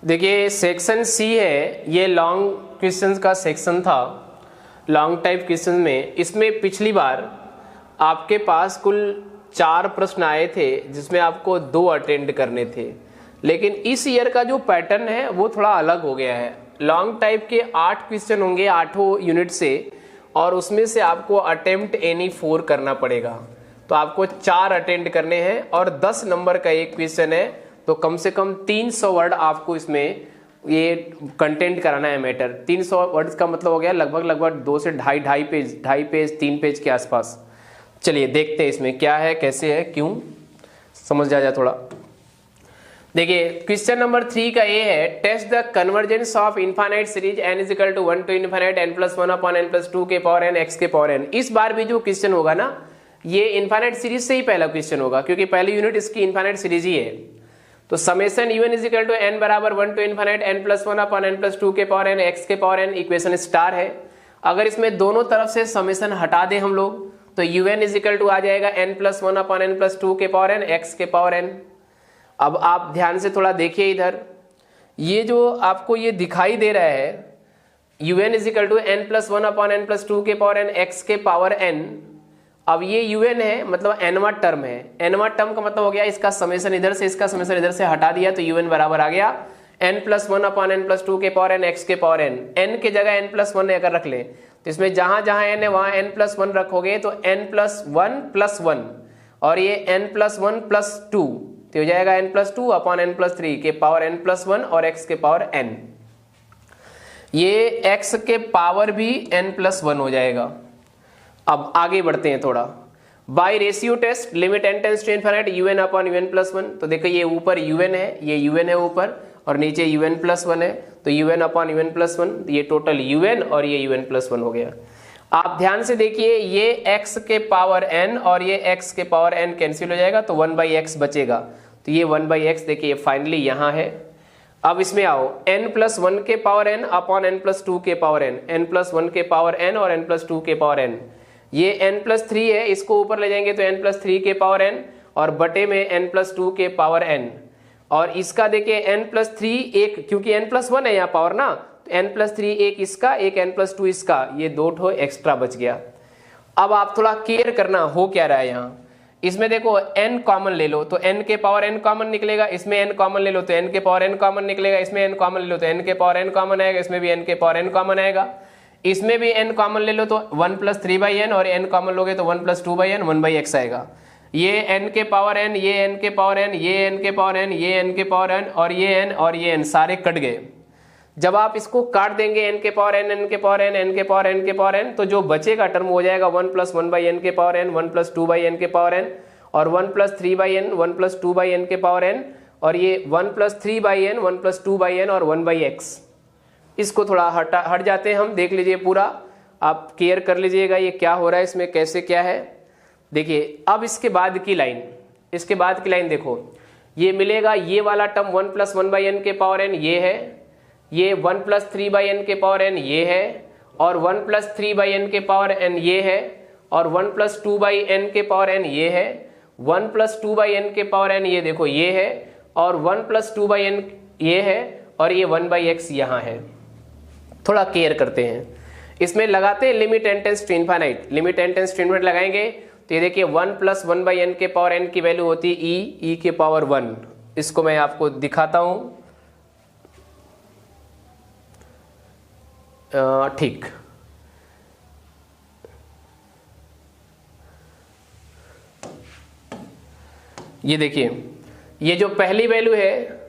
देखिए section C है, ये लॉन्ग क्वेश्चंस का सेक्शन था, लॉन्ग टाइप क्वेश्चन में। इसमें पिछली बार आपके पास कुल 4 प्रश्न आए थे जिसमें आपको 2 अटेंड करने थे, लेकिन इस ईयर का जो पैटर्न है वो थोड़ा अलग हो गया है। लॉन्ग टाइप के 8 क्वेश्चन होंगे 8 यूनिट से, और उसमें से आपको अटेम्प्ट एनी 4 करना पड़ेगा। तो आपको 4 अटेंड करने हैं और 10 नंबर का एक क्वेश्चन है, तो कम से कम 300 वर्ड आपको इसमें ये कंटेंट कराना है मैटर। 300 वर्ड्स का मतलब हो गया लगभग 2 से ढाई पेज 3 पेज के आसपास। चलिए देखते हैं इसमें क्या है, कैसे है, क्यों, समझ जाए थोड़ा। देखिए क्वेश्चन नंबर 3 का ये है, test the convergence of infinite series n is equal to 1 to infinite n plus 1 upon n plus 2 के पावर n x के पावर n। इस बार भी जो क्वेश्चन होगा ना, ये इनफाइनाइट सीरीज से ही पहला क्वेश्चन होगा, क्योंकि पहली यूनिट इसकी इनफाइनाइट सीरीज ही है। तो summation un is equal to n बराबर 1 to infinite n plus 1 upon n plus 2 के पावर n x के पावर n, इक्वेशन स्टार है। अगर इसमें दोनों तरफ से समेशन हटा दें हम लोग, तो un इज इक्वल टू आ जाएगा n plus 1 upon n plus 2 के पावर n x के पावर n। अब आप ध्यान से थोड़ा देखिए इधर, ये जो आपको ये दिखाई दे रहा है un is equal to n plus 1 upon n plus 2 के पावर n x के पावर n। अब ये un है, मतलब nवां टर्म है। nवां टर्म का मतलब हो गया इसका समेशन इधर से, इसका समेशन इधर से हटा दिया, तो un बराबर आ गया n plus 1 upon n plus 2 के पावर n x के पावर n। n के जगह n प्लस 1 अगर रख ले, तो इसमें जहां जहां n है वहां n प्लस 1 रखोगे तो n प्लस 1 प्लस 1, और ये n प्लस 1 प्लस 2, तो हो जाएगा n plus 2 upon n plus 3 के पावर n प्लस 1 और x के पावर n। ये x के पावर भी n प्लस 1 हो जाएगा। अब आगे बढ़ते हैं थोड़ा। By ratio test limit n tends to infinite un upon un plus 1। तो देखो ये ऊपर un है, ये un है ऊपर, और नीचे un प्लस 1 है, तो un अपॉन un प्लस 1, ये टोटल un और ये un प्लस 1 हो गया। आप ध्यान से देखिए, ये x के पावर n और ये x के पावर n कैंसिल हो जाएगा, तो 1/x बचेगा। तो ये 1/x देखिए फाइनली यहाँ है। अब इसमें आओ, n प्लस 1 के power n upon n plus 2 के पावर n, n प्लस 1 के पावर n और n प्लस 2 के पावर n। ये n प्लस 3 है, इसको ऊपर ले जाएंगे तो n प्लस 3 के पावर n, और बटे में n प्लस 2 के पावर n। और इसका देखिए n प्लस 3 एक, क्योंकि n प्लस 1 है यहाँ पावर ना, तो n प्लस 3 एक इसका, एक n प्लस 2 इसका, ये 2 ठो एक्स्ट्रा बच गया। अब आप थोड़ा केयर करना, हो क्या रहा है यहाँ। इसमें देखो n कॉमन ले लो तो n के पावर n कॉमन निकलेगा, इसमें n कॉमन ले लो तो n के पावर n कॉमन निकलेगा, इसमें n कॉमन ले लो तो n के पावर n कॉमन आएगा, इसमें भी n के पावर n कॉमन आएगा, इसमें भी n कॉमन ले लो तो 1 प्लस 3/n, और n कॉमन लोगे तो 1 प्लस 2/n 1/x आएगा। ये n के पावर n, ये n के पावर n, ये n के पावर n, ये n के पावर n, और ये n और ये n सारे कट गए। जब आप इसको काट देंगे n के पावर n, n के पावर n, n के पावर n के पावर n, तो जो बचेगा टर्म हो जाएगा 1 प्लस 1/n के पावर n, 1 प्लस 2/n के पावर n, और 1 प्लस 3/n, 1 प्लस 2/n के पावर n, और ये 1 प्लस 3/n, 1 प्लस 2/n और 1/x। इसको थोड़ा हट जाते हैं हम, देख लीजिए पूरा, आप केयर कर लीजिएगा ये क्या हो रहा है इसमें, कैसे क्या है। देखिए अब इसके बाद की लाइन, इसके बाद की लाइन देखो, ये मिलेगा ये वाला टर्म 1 प्लस 1/n के पावर n ये है, ये 1 प्लस 3/n के पावर n ये है, और 1 प्लस 3/n के पावर n ये है, और 1 प्लस 2/n के पावर n ये है, 1 प्लस 2/n के पावर n ये देखो ये है, और 1 प्लस 2/n ये है, और ये 1/x यहाँ है। थोड़ा केयर करते हैं, इसमें लगाते हैं limit n tends to infinite. Limit n tends to infinite लगाएंगे तो ये देखिए 1 प्लस 1/n के पावर n की वैल्यू होती है e के पावर 1। इसको मैं आपको दिखाता हूं, ठीक। ये देखिए, ये जो पहली वैल्यू है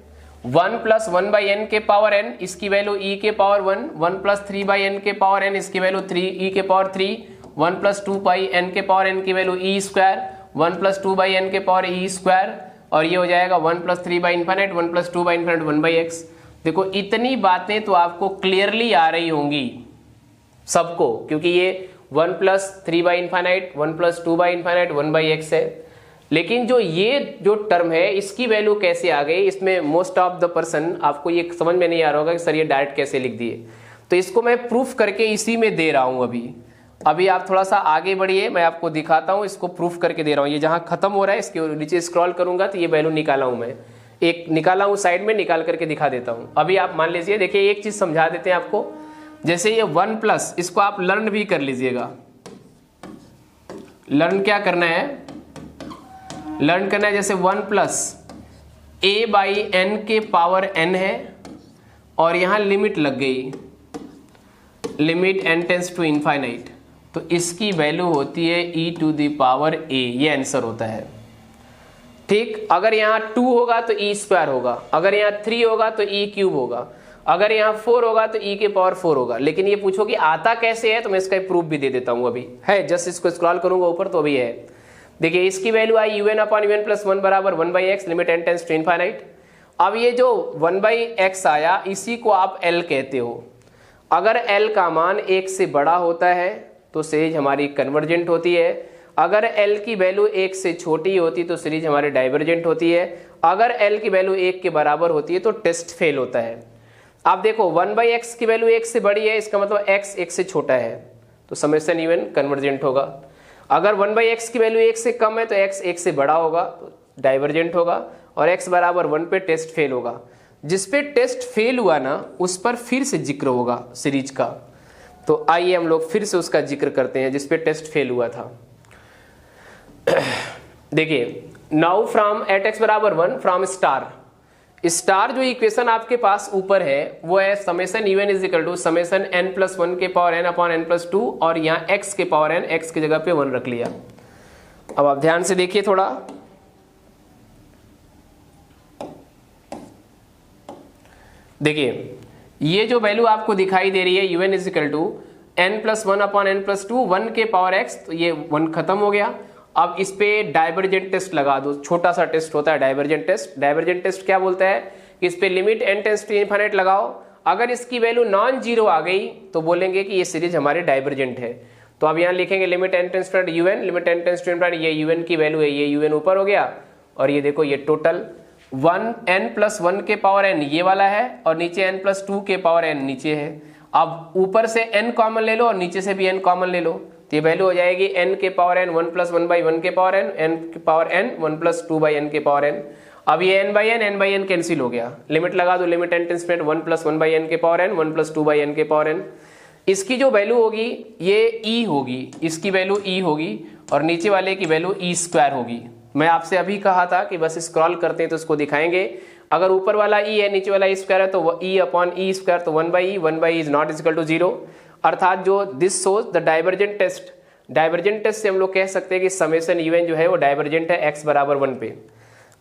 1 प्लस 1/n के पावर n, इसकी वैल्यू e के पावर 1, 1 प्लस 3/n के पावर n, इसकी वैल्यू 3 e के पावर 3, 1 प्लस 2/n के पावर n की value e square, 1 plus 2/n के पावर e स्क्वायर, और ये हो जाएगा 1 प्लस 3/इनफिनिट, 1 प्लस 2/इनफिनिट 1/x। देखो इतनी बातें तो आपको क्लियरली आ रही होंगी सबको, क्योंकि ये 1 प्लस 3/इनफिनिट, 1 प्लस 2/इनफिनिट 1/x है। लेकिन जो ये जो टर्म है इसकी वैल्यू कैसे आ गई, इसमें मोस्ट ऑफ द पर्सन आपको ये समझ में नहीं आ रहा होगा कि सर ये डायरेक्ट कैसे लिख दिए। तो इसको मैं प्रूफ करके इसी में दे रहा हूं। अभी आप थोड़ा सा आगे बढ़िए, मैं आपको दिखाता हूं, इसको प्रूफ करके दे रहा हूं। ये जहां खत्म हो रहा है इसके नीचे स्क्रॉल करूंगा तो ये वैल्यू निकाला हूं मैं, एक निकाला हूँ साइड में, निकाल करके दिखा देता हूँ। अभी आप मान लीजिए, देखिए एक चीज समझा देते हैं आपको। जैसे ये 1 प्लस, इसको आप लर्न भी कर लीजिएगा। लर्न क्या करना है, लर्न करना है जैसे 1 प्लस a बाई एन के पावर n है और यहां लिमिट लग गई, limit n tends to infinite, तो इसकी वैल्यू होती है e to the power a, ये आंसर होता है। ठीक, अगर यहाँ 2 होगा तो e स्क्वायर होगा, अगर यहाँ 3 होगा तो e क्यूब होगा, अगर यहाँ 4 होगा तो e के पावर 4 होगा। लेकिन ये पूछो कि आता कैसे है, तो मैं इसका प्रूफ भी दे देता हूँ। अभी है, जस्ट इसको स्क्रॉल करूंगा ऊपर तो अभी है। देखिए इसकी वैल्यू आई un अपॉन un प्लस 1 बराबर 1/x limit n tends to infinite. अब ये जो 1/x आया, इसी को आप l कहते हो। अगर l का मान 1 से बड़ा होता है तो सीरीज हमारी कन्वर्जेंट होती है, अगर l की वैल्यू 1 से छोटी होती तो सीरीज हमारी डाइवर्जेंट होती है, अगर l की वैल्यू 1 के बराबर होती है तो टेस्ट फेल होता है। आप देखो 1/x की वैल्यू 1 से बड़ी है, इसका मतलब x 1 से छोटा है, तो समेशन इवन कन्वर्जेंट होगा। अगर 1/x की वैल्यू 1 से कम है तो x 1 से बड़ा होगा, तो डाइवर्जेंट होगा, और x बराबर 1 पे टेस्ट फेल होगा। जिस पे टेस्ट फेल हुआ ना, उस पर फिर से जिक्र होगा सीरीज का। तो आइए हम लोग फिर से उसका जिक्र करते हैं जिस पे टेस्ट फेल हुआ था। देखिए नाउ फ्रॉम एट एक्स बराबर 1 फ्रॉम स्टार जो इक्वेशन आपके पास ऊपर है वो है summation u n is equal to summation n plus 1 के power n upon n plus 2, और यहाँ x के पावर n, x की जगह पे 1 रख लिया। अब आप ध्यान से देखिए थोड़ा, देखिए ये जो वैल्यू आपको दिखाई दे रही है u n is equal to n plus 1 upon n plus 2, 1 के पावर x, तो ये 1 खत्म हो गया। अब इस पे डाइवर्जेंट टेस्ट लगा दो, छोटा सा टेस्ट होता है डाइवर्जेंट टेस्ट। डाइवर्जेंट टेस्ट क्या बोलता है कि इस पे limit n tends to infinite लगाओ, अगर इसकी वैल्यू नॉन जीरो आ गई तो बोलेंगे कि ये सीरीज हमारी डाइवर्जेंट है। तो अब यहाँ लिखेंगे limit n tends to u n, limit n tends to infinite, ये यू एन की वैल्यू है, ये यू एन ऊपर हो गया, और ये देखो ये टोटल 1n प्लस 1 के पावर n ये वाला है, और नीचे n प्लस 2 के पावर n नीचे है। अब ऊपर से n कॉमन ले लो और नीचे से भी n कॉमन ले लो, तो ये वैल्यू हो जाएगी n के पावर n 1 प्लस 1 बाई 1 के पावर n के power n 1 plus 2 by n के पावर n। अब ये n बाई n कैंसिल हो गया, लिमिट लगा दो, limit n tends to 1 plus 1 by n के power n 1 plus 2 by n के पावर n। इसकी जो वैल्यू होगी ये e होगी, इसकी वैल्यू e होगी, और नीचे वाले की वैल्यू e स्क्वायर होगी। मैं आपसे अभी कहा था कि बस स्क्रॉल करते हैं तो इसको दिखाएंगे। अगर ऊपर वाला e है, नीचे वाला e स्क्वायर है, तो e अपॉन e स्क्वायर, तो 1 by is not equal to 0, अर्थात जो this shows the divergent test. Divergent test से हम लोग कह सकते हैं कि समेशन यूएन जो है वो डाइवर्जेंट है x बराबर 1 पे।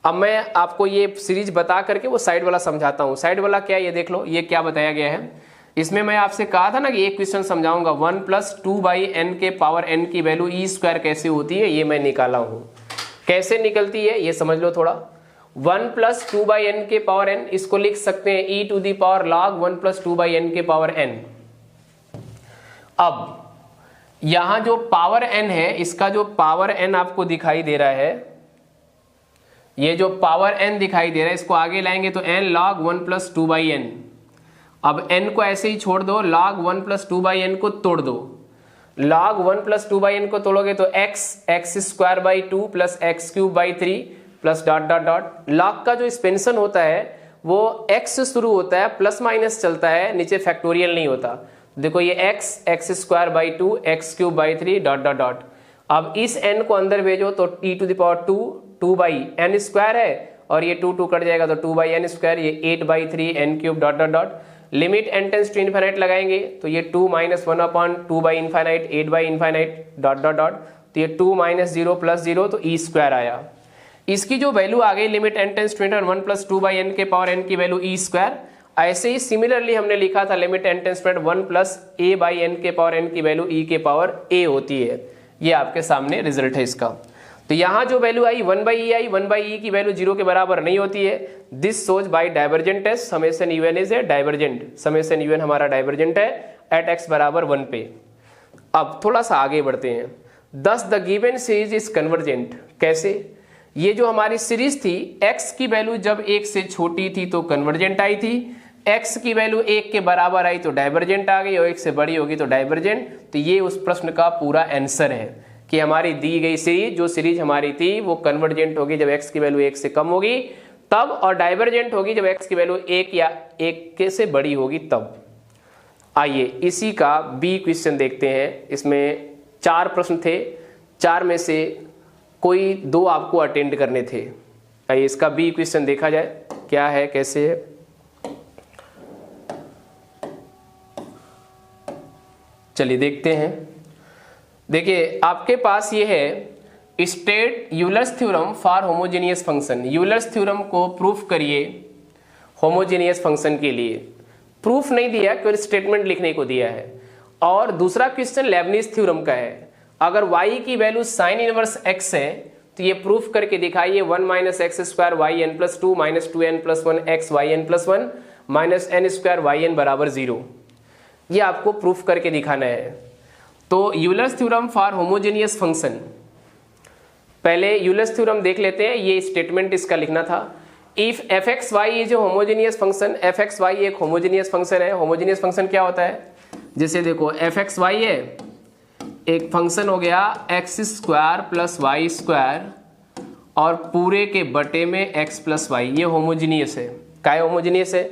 अब मैं आपको ये सीरीज बता करके वो साइड वाला समझाता हूँ। साइड वाला क्या है ये देख लो, ये क्या बताया गया है। इसमें मैं आपसे कहा था ना कि एक क्वेश्चन समझाऊंगा, 1 प्लस 2 बाई एन के पावर n की वैल्यू e स्क्वायर कैसे होती है, ये मैं निकाला हूँ। कैसे निकलती है ये समझ लो थोड़ा। 1 प्लस 2 बाई एन के पावर n, इसको लिख सकते हैं e to the power log 1 plus 2 by n के पावर n। अब यहां जो पावर n है, इसका जो पावर n आपको दिखाई दे रहा है, ये जो पावर n दिखाई दे रहा है, इसको आगे लाएंगे तो n log 1 plus 2 by n. अब n को ऐसे ही छोड़ दो, log 1 प्लस 2 बाई एन को तोड़ दो। log 1 प्लस 2 बाई एन को तोड़ोगे तो x square by 2 plus x cube by 3 plus dot dot dot. log का जो एक्सपेंशन होता है वो x से शुरू होता है, प्लस माइनस चलता है, नीचे फैक्टोरियल नहीं होता। देखो ये x square by 2 x cube by 3 dot dot dot. अब इस n को अंदर भेजो तो e to the power 2 by n square है, और ये 2 कट जाएगा तो 2 बाई एन स्क्वायर, ये 8 by 3 n cube dot dot dot. Limit n tends to infinite लगाएंगे तो ये 2 minus 1 upon 2 by infinite 8 by infinite dot dot dot, तो ये 2 माइनस 0 प्लस 0, तो e स्क्वायर आया। इसकी जो वैल्यू आ गई limit n tends to 1 plus 2 by n के पावर n की वैल्यू e स्क्वायर। ऐसे ही सिमिलरली हमने लिखा था limit n tends to 1 plus a by n के पावर n की वैल्यू e के पावर a होती है। ये आपके सामने रिजल्ट है इसका। तो यहाँ जो वैल्यू आई 1 बाई e आई, 1 बाई e की वैल्यू 0 के बराबर नहीं होती है। This shows by divergent test summation u n is a divergent, summation u n हमारा डाइवर्जेंट है एट x बराबर 1 पे। अब थोड़ा सा आगे बढ़ते हैं। दस the given series is convergent. कैसे? ये जो हमारी सीरीज थी, x की वैल्यू जब 1 से छोटी थी तो कन्वर्जेंट आई थी, x की वैल्यू 1 के बराबर आई तो डाइवर्जेंट आ गई, और 1 से बड़ी होगी तो डाइवर्जेंट। तो ये उस प्रश्न का पूरा आंसर है कि हमारी दी गई सीरीज, जो सीरीज हमारी थी वो कन्वर्जेंट होगी जब x की वैल्यू 1 से कम होगी, तब, और डाइवर्जेंट होगी जब x की वैल्यू 1 या 1 के से बड़ी होगी तब। आइए इसी का बी क्वेश्चन देखते हैं। इसमें 4 प्रश्न थे, 4 में से कोई 2 आपको अटेंड करने थे। आइए इसका बी क्वेश्चन देखा जाए क्या है, कैसे है। चलिए देखते हैं। देखिए आपके पास ये है state Euler's theorem for homogeneous function. Euler's theorem को प्रूफ करिए होमोजेनियस फंक्शन के लिए। प्रूफ नहीं दिया, केवल स्टेटमेंट लिखने को दिया है। और दूसरा क्वेश्चन लेबनिज थ्योरम का है। अगर y की वैल्यू साइन इनवर्स x है तो ये प्रूफ करके दिखाइए 1 minus x square y n plus 2 minus 2n plus 1 x y n plus 1 minus n square y n बराबर 0। ये आपको प्रूफ करके दिखाना है। तो Euler's theorem for homogeneous function, पहले यूलर्स थ्योरम देख लेते हैं। ये स्टेटमेंट इसका लिखना था। If f x y is a homogeneous function, f x y एक होमोजेनियस फंक्शन है। होमोजेनियस फंक्शन क्या होता है, जैसे देखो एफ एक्स वाई है, एक फंक्शन हो गया x square plus y square और पूरे के बटे में एक्स प्लस वाई, ये होमोजेनियस है। क्या होमोजेनियस है,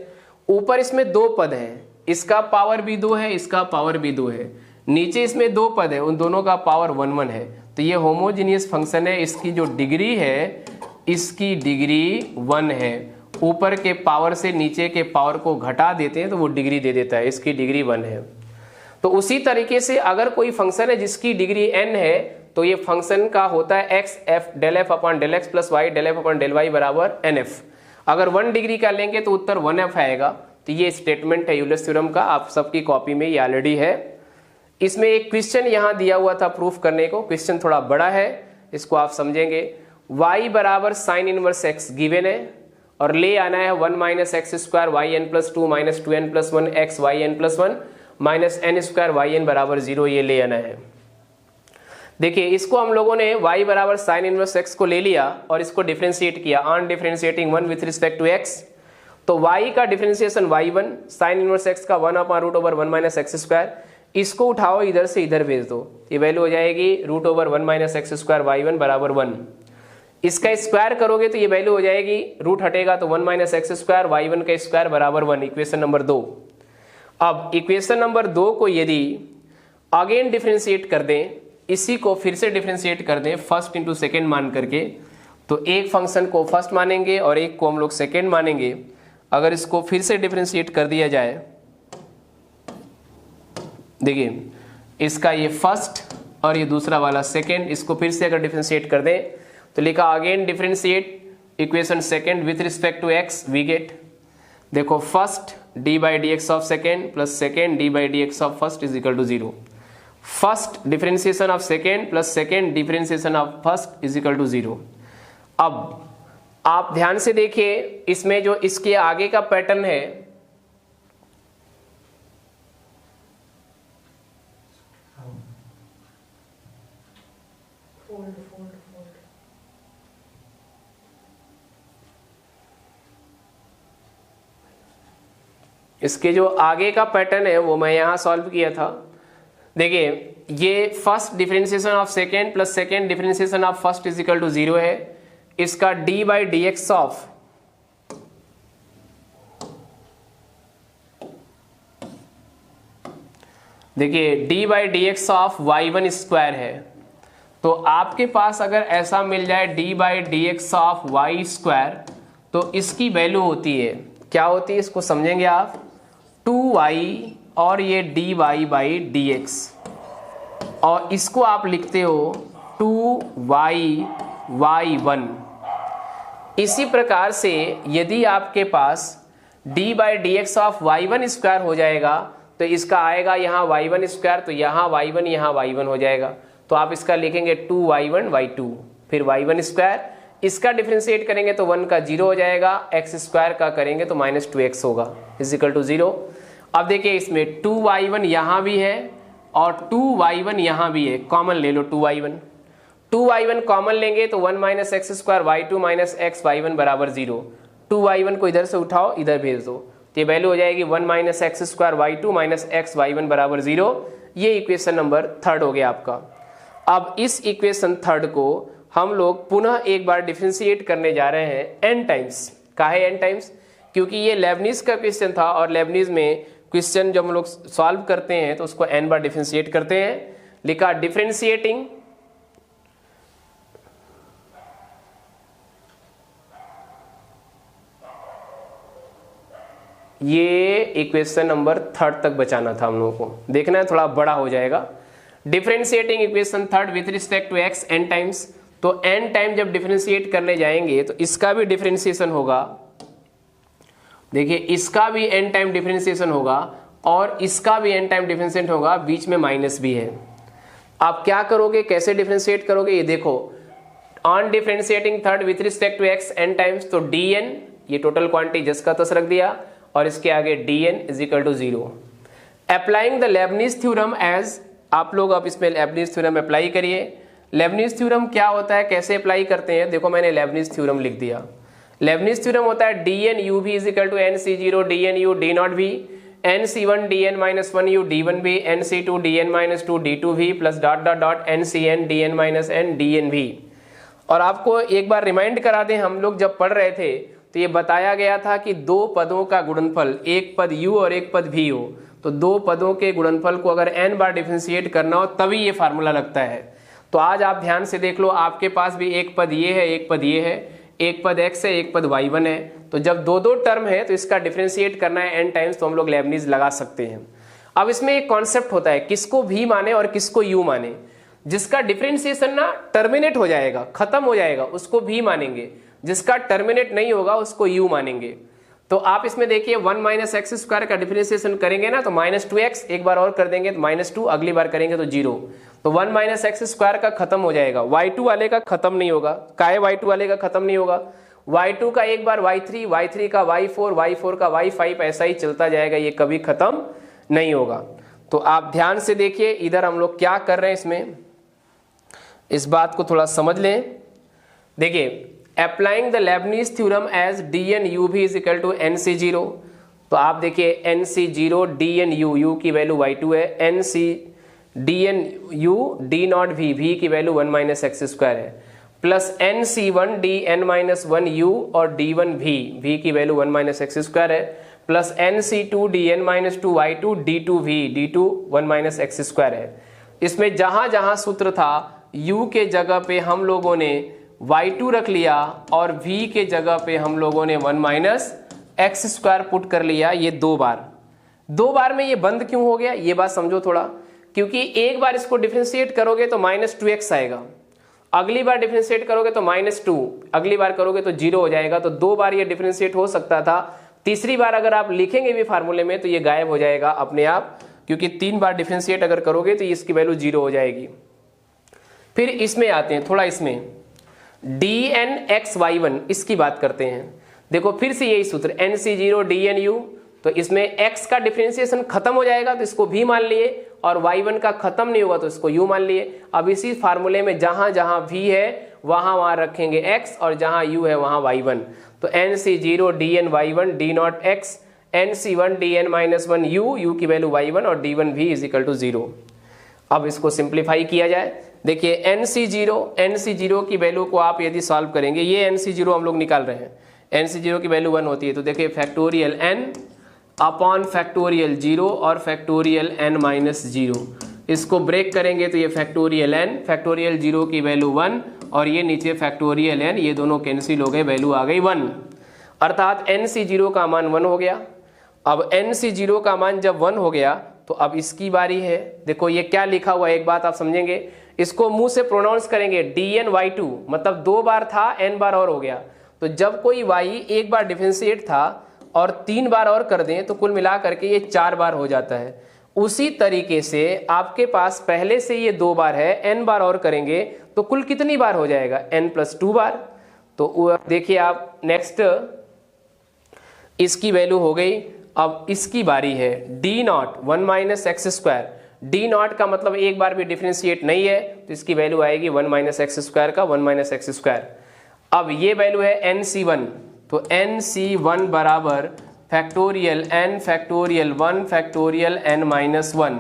ऊपर इसमें 2 पद हैं, इसका पावर भी 2 है, इसका पावर भी 2 है। नीचे इसमें 2 पद है, उन दोनों का पावर 1 1 है। तो ये होमोजेनियस फंक्शन है। इसकी जो डिग्री है, इसकी डिग्री 1 है। ऊपर के पावर से नीचे के पावर को घटा देते हैं तो वो डिग्री दे देता है, इसकी डिग्री 1 है। तो उसी तरीके से अगर कोई फंक्शन है जिसकी डिग्री n है तो ये फंक्शन का होता है x f del f upon del x plus y del f upon del y बराबर nf। अगर 1 डिग्री का लेंगे तो उत्तर 1f आएगा। तो ये स्टेटमेंट है यूलर्स थ्योरम का, आप सबकी कॉपी में ये ऑलरेडी है। इसमें एक क्वेश्चन यहाँ दिया हुआ था प्रूफ करने को, क्वेश्चन थोड़ा बड़ा है, इसको आप समझेंगे। y बराबर साइन इनवर्स x गिवन है और ले आना है 1 minus x square y n plus 2 minus 2n plus 1 x y n plus 1 minus n square y n बराबर 0, ये ले आना है। देखिए इसको हम लोगों ने y बराबर साइन इनवर्स x को ले लिया और इसको डिफरेंशिएट किया on differentiating 1 with respect to x। तो y का डिफरेंशिएशन y1, साइन इनवर्स x का 1 upon root over 1 minus x square. इसको उठाओ, इधर से इधर भेज दो, ये वैल्यू हो जाएगी root over 1 minus x square y1 बराबर 1। इसका स्क्वायर करोगे तो ये वैल्यू हो जाएगी, रूट हटेगा तो 1 माइनस एक्स स्क्वायर y1 का स्क्वायर बराबर 1, इक्वेशन नंबर 2। अब इक्वेशन नंबर 2 को यदि अगेन डिफरेंशिएट कर दें, इसी को फिर से डिफरेंशिएट कर दें फर्स्ट इंटू सेकेंड मान करके, तो एक फंक्शन को फर्स्ट मानेंगे और एक को हम लोग सेकेंड मानेंगे। अगर इसको फिर से डिफरेंशिएट कर दिया जाए, देखिए इसका ये फर्स्ट और ये दूसरा वाला सेकेंड, इसको फिर से अगर डिफरेंशिएट कर दें तो लिखा again differentiate equation second with respect to x, we get, देखो first d by d x of second plus second d by d x of first is equal to 0। First differentiation of second plus second differentiation of first is equal to 0। अब आप ध्यान से देखिए, इसमें जो इसके आगे का पैटर्न है, इसके जो आगे का पैटर्न है वो मैं यहां सॉल्व किया था। देखिए ये first differentiation of second plus second differentiation of first is equal to 0 है। इसका d by d x of देखिए d by d x of y1 square है। तो आपके पास अगर ऐसा मिल जाए d by d x of y square, तो इसकी वैल्यू होती है, क्या होती है इसको समझेंगे आप, 2y और ये dy बाई डी एक्स, और इसको आप लिखते हो 2y y1। इसी प्रकार से यदि आपके पास d by d x of y1 square हो जाएगा तो इसका आएगा यहाँ y1 स्क्वायर, तो यहाँ y1 यहाँ y1 हो जाएगा। तो आप इसका लिखेंगे 2y1 y2, फिर y1 स्क्वायर, इसका डिफरेंशिएट करेंगे तो 1 का 0 हो जाएगा, x स्क्वायर का करेंगे तो माइनस 2x होगा इज इक्वल टू 0। अब देखिए इसमें 2y1 यहाँ भी है और 2y1 यहाँ भी है, कॉमन ले लो 2y1 कॉमन लेंगे तो 1 minus x square y2 minus x y1 बराबर 0। 2y1 को इधर से उठाओ, इधर भेज दो, तो ये वैल्यू हो जाएगी 1 minus x square y2 minus x y1 बराबर 0। ये इक्वेशन नंबर 3 हो गया आपका। अब इस इक्वेशन 3 को हम लोग पुनः एक बार डिफरेंशिएट करने जा रहे हैं n टाइम्स। काहे n टाइम्स? क्योंकि ये लेबनीज का क्वेश्चन था और लेबनीज में क्वेश्चन जब हम लोग सॉल्व करते हैं तो उसको n बार डिफरेंशिएट करते हैं। लिखा डिफरेंशिएटिंग ये इक्वेशन नंबर 3 तक बचाना था हम लोगों को, देखना है थोड़ा बड़ा हो जाएगा। Differentiating equation 3 with respect to x n times, तो n टाइम जब डिफरेंशिएट करने जाएंगे तो इसका भी डिफरेंशिएशन होगा। देखिए इसका भी n टाइम डिफरेंशिएशन होगा और इसका भी n टाइम डिफरेंशिएट होगा, बीच में माइनस भी है। आप क्या करोगे, कैसे डिफरेंशिएट करोगे, ये देखो on differentiating 3 with respect to x n times, तो dn ये टोटल क्वांटिटी जिसका तस रख दिया और इसके आगे dn is equal to 0। Applying the Leibniz theorem as, आप लोग अब इसमें लेबनीज थ्योरम अप्लाई करिए। लेबनीज थ्योरम क्या होता है, कैसे अप्लाई करते हैं, देखो मैंने लेबनीज थ्योरम लिख दिया। लेबनीज थ्योरम होता है dn u v is equal to nc0 dn u d not v nc1 dn minus 1 u d1 v nc2 dn minus 2 d2 v plus dot dot dot ncn dn minus n dn v। और आपको एक बार remind करा दें, हम लोग जब पढ़ रहे थे तो ये बताया गया था कि दो पदों का गुणनफल, एक पद u और एक पद v हो, तो दो पदों के गुणनफल को अगर n बार डिफरेंशिएट करना हो तभी ये फार्मूला लगता है। तो आज आप ध्यान से देख लो, आपके पास भी एक पद ये है, एक पद ये है, एक पद x है, एक पद y1 है, तो जब दो दो टर्म है तो इसका डिफरेंशिएट करना है n टाइम्स, तो हम लोग लेबनीज लगा सकते हैं। अब इसमें एक कॉन्सेप्ट होता है, किसको v माने और किसको u माने। जिसका डिफरेंशिएशन ना टर्मिनेट हो जाएगा, खत्म हो जाएगा, उसको v मानेंगे, जिसका टर्मिनेट नहीं होगा उसको u मानेंगे। तो आप इसमें देखिए 1 माइनस एक्स स्क्वायर का डिफरेंशिएशन करेंगे ना तो -2x, एक बार और कर देंगे तो -2, अगली बार करेंगे तो 0। तो 1 माइनस एक्स स्क्वायर का खत्म हो जाएगा, y2 वाले का खत्म नहीं होगा। काहे y2 वाले का खत्म नहीं होगा, y2 का एक बार y3, y3 का y4, y4 का y5, ऐसा ही चलता जाएगा, ये कभी खत्म नहीं होगा। तो आप ध्यान से देखिए इधर हम लोग क्या कर रहे हैं, इसमें इस बात को थोड़ा समझ लें। देखिए applying the Leibniz theorem as dn u v is equal to nc0, तो आप देखिए nc0 dn u, u की वैल्यू y2 है, nc dn u d not v, v की वैल्यू 1 माइनस एक्स स्क्वायर है, plus nc1 dn minus 1 u और d1 v, v की वैल्यू 1 माइनस एक्स स्क्वायर है, plus nc2 dn minus 2 y2 d2 v, d2 1 minus x square है। इसमें जहां जहां सूत्र था u के जगह पे हम लोगों ने y2 रख लिया और v के जगह पे हम लोगों ने 1 माइनस एक्स स्क्वायर पुट कर लिया। ये दो बार में ये बंद क्यों हो गया, ये बात समझो थोड़ा। क्योंकि एक बार इसको डिफरेंशिएट करोगे तो -2x आएगा, अगली बार डिफरेंशिएट करोगे तो -2, अगली बार करोगे तो 0 हो जाएगा। तो दो बार ये डिफरेंशिएट हो सकता था, तीसरी बार अगर आप लिखेंगे भी फार्मूले में तो ये गायब हो जाएगा अपने आप, क्योंकि 3 बार डिफरेंशिएट अगर करोगे तो इसकी वैल्यू 0 हो जाएगी। फिर इसमें आते हैं, थोड़ा इसमें dn x y1 इसकी बात करते हैं। देखो फिर से यही सूत्र nc0 dn u, तो इसमें x का डिफरेंशिएशन खत्म हो जाएगा तो इसको v मान लिए, और y1 का खत्म नहीं होगा तो इसको u मान लिए। अब इसी फार्मूले में जहां जहां v है वहां रखेंगे x और जहां u है वहां y1। तो nc0 dn y1 d not x nc1 dn minus 1 u की वैल्यू y1 और d1 v is equal to 0। अब इसको सिंप्लीफाई किया जाए। देखिए nc0 की वैल्यू को आप यदि सॉल्व करेंगे, ये nc0 हम लोग निकाल रहे हैं, nc0 की वैल्यू 1 होती है, तो देखिए फैक्टोरियल n अपॉन फैक्टोरियल 0 और फैक्टोरियल n माइनस 0, इसको ब्रेक करेंगे तो ये फैक्टोरियल n, फैक्टोरियल 0 की वैल्यू 1 और ये नीचे फैक्टोरियल n, ये दोनों कैंसिल हो गए, वैल्यू आ गई 1, अर्थात nc0 का मान 1 हो गया। अब nc0 का मान जब 1 हो गया तो अब इसकी बारी है। देखो ये क्या लिखा हुआ है, एक बात आप समझेंगे, इसको मुंह से प्रोनाउंस करेंगे dn y2, मतलब 2 बार था n बार और हो गया। तो जब कोई y एक बार डिफरेंशिएट था और 3 बार और कर दें तो कुल मिला करके ये 4 बार हो जाता है। उसी तरीके से आपके पास पहले से ये 2 बार है, n बार और करेंगे तो कुल कितनी बार हो जाएगा, n प्लस 2 बार। तो देखिए आप नेक्स्ट इसकी वैल्यू हो गई। अब इसकी बारी है d not 1 minus x square, d not का मतलब एक बार भी डिफरेंशिएट नहीं है तो इसकी वैल्यू आएगी 1 माइनस एक्स स्क्वायर का 1 माइनस एक्स स्क्वायर। अब ये वैल्यू है nc1, तो nc1 बराबर factorial n factorial 1 factorial n minus 1,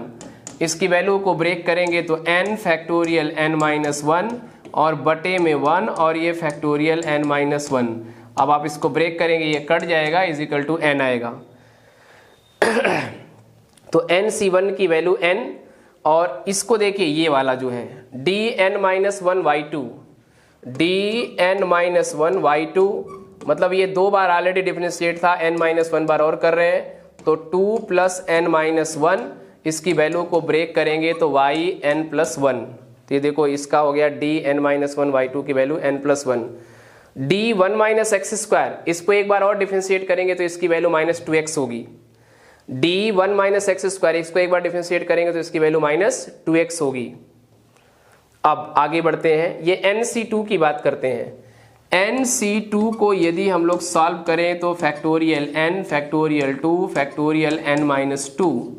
इसकी वैल्यू को ब्रेक करेंगे तो n फैक्टोरियल n माइनस 1 और बटे में 1 और ये फैक्टोरियल n माइनस 1। अब आप इसको ब्रेक करेंगे, ये कट जाएगा, इज इक्वल टू n आएगा। तो NC1 की वैल्यू n, और इसको देखिए ये वाला जो है dn-1y2, dn-1y2 मतलब ये 2 बार ऑलरेडी डिफरेंशिएट था, n-1 बार और कर रहे हैं, तो 2 + n-1, इसकी वैल्यू को ब्रेक करेंगे तो yn+1। तो ये देखो इसका हो गया dn-1y2 की वैल्यू n+1। d1 - x², इसको एक बार और डिफरेंशिएट करेंगे तो इसकी वैल्यू -2x होगी। d1 - x², इसको एक बार डिफरेंशिएट करेंगे तो इसकी वैल्यू -2x होगी। अब आगे बढ़ते हैं, ये NC2 की बात करते हैं। NC2 को यदि हम लोग सॉल्व करें तो factorial n factorial 2 factorial n-2,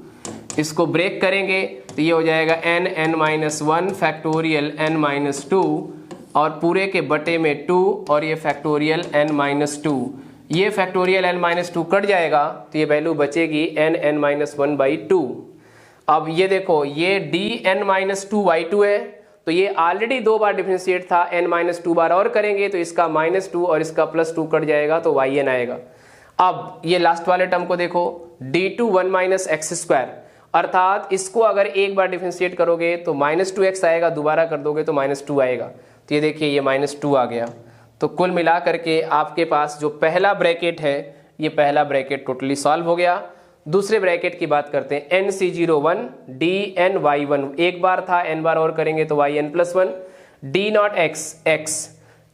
इसको ब्रेक करेंगे तो ये हो जाएगा n-1 फैक्टोरियल n-2 और पूरे के बटे में 2 और ये फैक्टोरियल n-2, ये फैक्टोरियल n-2 कट जाएगा तो ये वैल्यू बचेगी n(n-1/2)। अब ये देखो ये dn-2y2 है, तो ये ऑलरेडी 2 बार डिफरेंशिएट था, n-2 बार और करेंगे तो इसका -2 और इसका +2 कट जाएगा तो yn आएगा। अब ये लास्ट वाले टर्म को देखो, d1 - x², अर्थात इसको अगर एक बार डिफरेंशिएट करोगे तो -2x आएगा, दोबारा कर दोगे तो -2 आएगा। तो ये देखिए ये -2 आ गया। तो कुल मिला करके आपके पास जो पहला ब्रैकेट है, ये पहला ब्रैकेट टोटली सॉल्व हो गया। दूसरे ब्रैकेट की बात करते हैं, NC01 dny1, एक बार था, n बार और करेंगे तो yn+1, d0x x,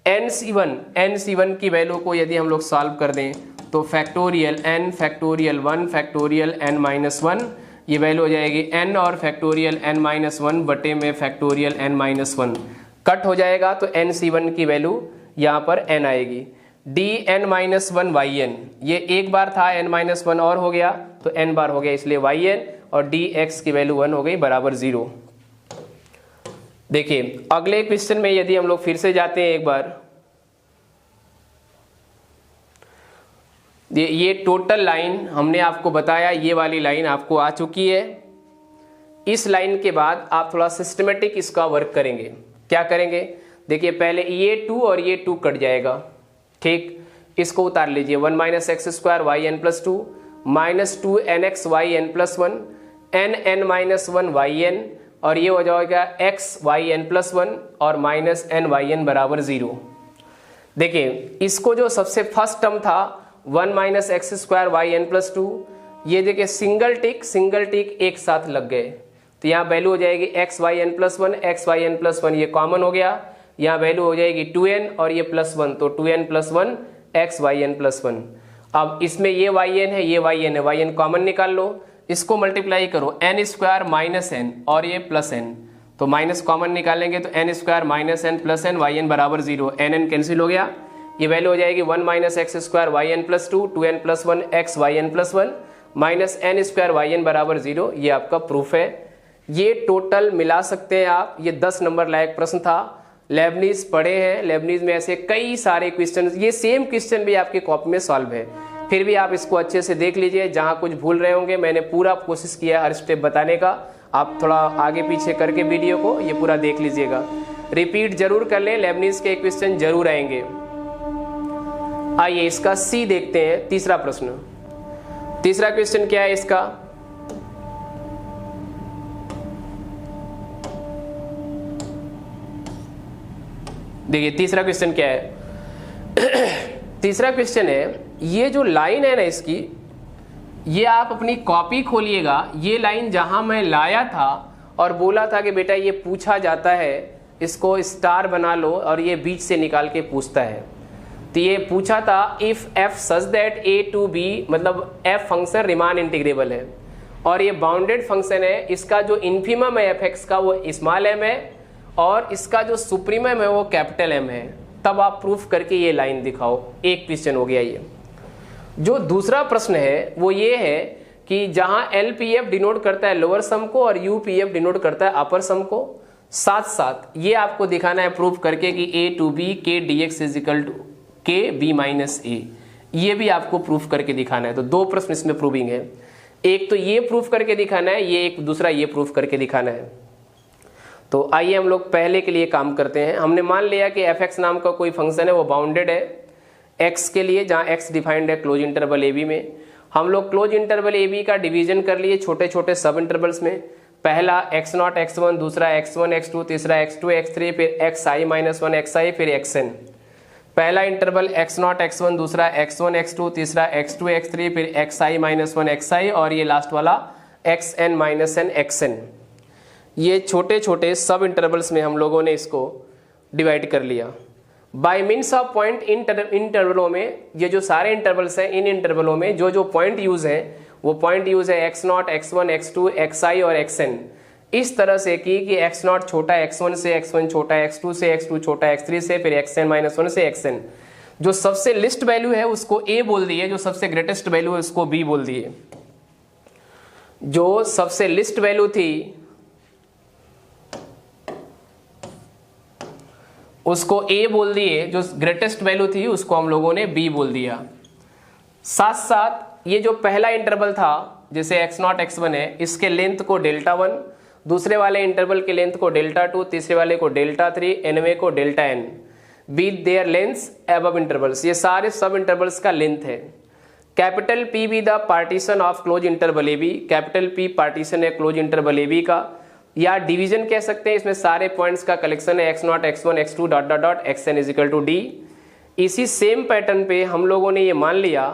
NC1 की वैल्यू को यदि हम लोग सॉल्व कर दें तो factorial n factorial 1 factorial n-1, ये वैल्यू हो जाएगी n और फैक्टोरियल n-1 बटे में फैक्टोरियल n-1, कट हो जाएगा तो NC1 की वैल्यू यहाँ पर n आएगी। dn-1yn, ये एक बार था, n-1 और हो गया तो n बार हो गया, इसलिए yn, और dx की वैल्यू 1 हो गई बराबर 0। देखिए अगले क्वेश्चन में यदि हम लोग फिर से जाते हैं एक बार, ये टोटल लाइन हमने आपको बताया, ये वाली लाइन आपको आ चुकी है। इस लाइन के बाद आप थोड़ा सिस्टमेटिक इसका वर्क करेंगे। क्या करेंगे, देखिए पहले ये 2 और ये 2 कट जाएगा, ठीक, इसको उतार लीजिए, 1 - x² yn+2 -2nx yn+1 n(n-1) yn, और ये हो जाएगा x yn+1 और -n(yn) बराबर 0। देखिए इसको जो सबसे फर्स्ट टर्म था 1 - x² yn+2, ये देखिए सिंगल टिक एक साथ लग गए, तो यहाँ वैल्यू हो जाएगी x yn+1 ये कॉमन हो गया, यहाँ वैल्यू हो जाएगी 2n और ये +1, तो 2n+1 x yn+1। अब इसमें ये yn है, ये yn है, yn कॉमन निकाल लो, इसको मल्टीप्लाई करो n² - n और ये +n, तो माइनस कॉमन निकालेंगे तो n² - n + n yn बराबर 0, n कैंसिल हो गया, ये वैल्यू हो जाएगी 1 - x² yn+2 2n+1 x yn+1 -n² yn बराबर 0। ये आपका प्रूफ है। ये टोटल मिला सकते हैं आप, ये 10 नंबर लायक प्रश्न था। लेबनीज पढ़े हैं, लेबनीज में ऐसे कई सारे क्वेश्चन, ये सेम क्वेश्चन भी आपके कॉपी में सॉल्व है, फिर भी आप इसको अच्छे से देख लीजिए। जहाँ कुछ भूल रहे होंगे मैंने पूरा कोशिश किया हर स्टेप बताने का, आप थोड़ा आगे पीछे करके वीडियो को ये पूरा देख लीजिएगा, रिपीट जरूर कर लें, लेबनीज के क्वेश्चन जरूर आएंगे। आइए इसका सी देखते हैं, तीसरा प्रश्न। तीसरा क्वेश्चन क्या है इसका, देखिए तीसरा क्वेश्चन क्या है। तीसरा क्वेश्चन है, ये जो लाइन है ना इसकी, ये आप अपनी कॉपी खोलिएगा, ये लाइन जहां मैं लाया था और बोला था कि बेटा ये पूछा जाता है, इसको स्टार बना लो, और ये बीच से निकाल के पूछता है। तो ये पूछा था if f such that a to b, मतलब f फंक्शन रिमान इंटीग्रेबल है और ये बाउंडेड फंक्शन है, इसका जो इन्फिमम है f(x) का वो स्मॉल m है और इसका जो सुप्रीमम है वो कैपिटल M है, तब आप प्रूफ करके ये लाइन दिखाओ। एक क्वेश्चन हो गया ये। जो दूसरा प्रश्न है वो ये है कि जहां LPF डिनोट करता है लोअर सम को और UPF डिनोट करता है अपर सम को, साथ साथ ये आपको दिखाना है प्रूफ करके कि a to b k dx is equal to k b minus a, ये भी आपको प्रूफ करके दिखाना है। तो दो प्रश्न इसमें प्रूविंग है, एक तो ये प्रूफ करके दिखाना है, ये एक दूसरा ये प्रूफ करके दिखाना है। तो आइए हम लोग पहले के लिए काम करते हैं। हमने मान लिया कि f(x) नाम का कोई फंक्शन है, वो बाउंडेड है, x के लिए, जहाँ x डिफाइंड है क्लोज इंटरवल ए बी में। हम लोग क्लोज इंटरवल ए बी का डिवीजन कर लिए छोटे छोटे सब इंटरवल्स में। पहला x0 x1, दूसरा x1 x2, तीसरा x2 x3, फिर xi-1 xi, फिर xn। पहला इंटरवल x0 x1, दूसरा x1 x2, तीसरा x2 x3, फिर xi-1 xi, और ये लास्ट वाला xn-n xn। ये छोटे छोटे सब इंटरवल्स में हम लोगों ने इसको डिवाइड कर लिया। बाय मीन्स ऑफ पॉइंट इंटरवलों में, ये जो सारे इंटरवल्स हैं, इन इंटरवलों में जो जो पॉइंट यूज है वो पॉइंट यूज है x0, x1, x2, xi और xn। इस तरह से कि x0 छोटा x1 से, x1 छोटा x2 से, x2 छोटा x3 से, फिर xn-1 से xn। जो सबसे लिस्ट वैल्यू है उसको a बोल दिए, जो सबसे ग्रेटेस्ट वैल्यू है उसको b बोल दिए। जो सबसे लिस्ट वैल्यू थी उसको a बोल दिए, जो ग्रेटेस्ट वैल्यू थी उसको हम लोगों ने b बोल दिया। साथ साथ ये जो पहला इंटरवल था जैसे x0 x1 है, इसके लेंथ को Δ1, दूसरे वाले इंटरवल के लेंथ को Δ2, तीसरे वाले को Δ3, nवें को Δn, with their lengths above intervals. ये सारे सब इंटरवल्स का लेंथ है। Capital P be the partition of closed interval a b. Capital P partition है क्लोज इंटरवल ए बी का, या डिवीजन कह सकते हैं। इसमें सारे पॉइंट्स का कलेक्शन है x0 x1 x2 dot dot dot xn is equal to d। इसी सेम पैटर्न पे हम लोगों ने ये मान लिया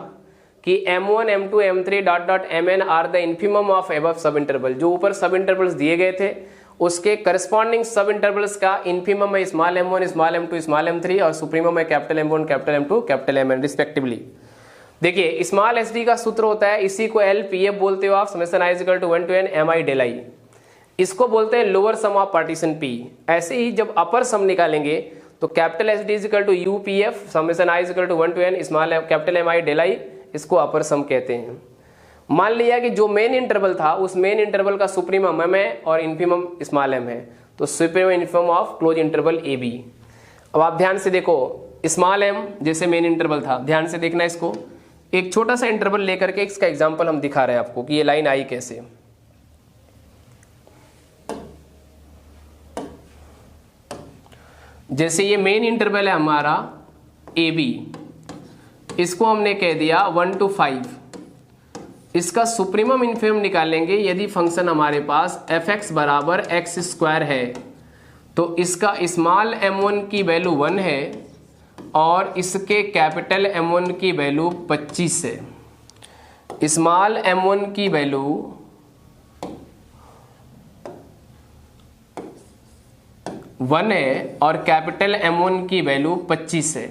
कि m1 m2 m3 dot dot mn are the infimum of above sub interval. जो ऊपर सब इंटरवल्स दिए गए थे उसके करस्पॉन्डिंग सब इंटरवल्स का इन्फिमम है small m1 small m2 small m3 और सुप्रीमम है capital M1 capital M2 capital Mn respectively. देखिए स्मॉल एसडी का सूत्र होता है, इसी को LPF बोलते हो आप, summation i is equal to 1 to n mi del i। इसको बोलते हैं lower sum of partition P। ऐसे ही जब अपर सम निकालेंगे तो capital S D is equal to UPF समेशन i is equal to 1 to n small capital Mi del i, इसको अपर सम कहते हैं। मान लिया कि जो मेन इंटरवल था उस मेन इंटरवल का सुप्रीमम m है और इन्फिमम स्मॉल m है, तो supremum infimum of closed interval a b. अब आप ध्यान से देखो, स्मॉल m जैसे मेन इंटरवल था, ध्यान से देखना इसको। एक छोटा सा इंटरवल लेकर के इसका एग्जांपल हम दिखा रहे हैं आपको कि ये लाइन आई कैसे। जैसे ये मेन इंटरवल है हमारा ए बी, इसको हमने कह दिया 1 to 5। इसका सुप्रीमम इन्फिमम निकालेंगे यदि फंक्शन हमारे पास f(x) बराबर x² है, तो इसका स्मॉल m1 की वैल्यू 1 है और इसके कैपिटल M1 की वैल्यू 25 है। स्मॉल m1 की वैल्यू 1 है और कैपिटल M1 की वैल्यू 25 है।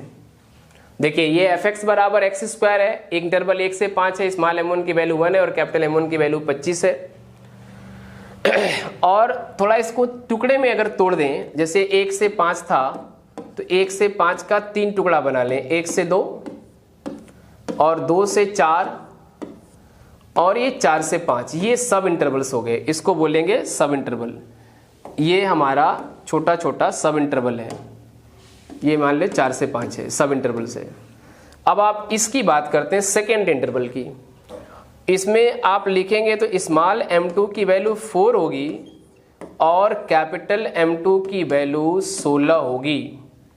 देखिए ये f(x) बराबर x² है, एक इंटरवल 1 से 5 है, स्मॉल m1 की वैल्यू 1 है और कैपिटल M1 की वैल्यू 25 है। और थोड़ा इसको टुकड़े में अगर तोड़ दें, जैसे 1 से 5 था तो 1 से 5 का 3 टुकड़ा बना लें, 1 से 2 और 2 से 4 और ये 4 से 5, ये सब इंटरवल्स हो गए। इसको बोलेंगे सब इंटरवल। ये हमारा छोटा छोटा सब इंटरवल है, ये मान ले 4 से 5 है, सब इंटरवल से। अब आप इसकी बात करते हैं सेकेंड इंटरवल की। इसमें आप लिखेंगे तो स्मॉल m2 की वैल्यू 4 होगी और कैपिटल M2 की वैल्यू 16 होगी।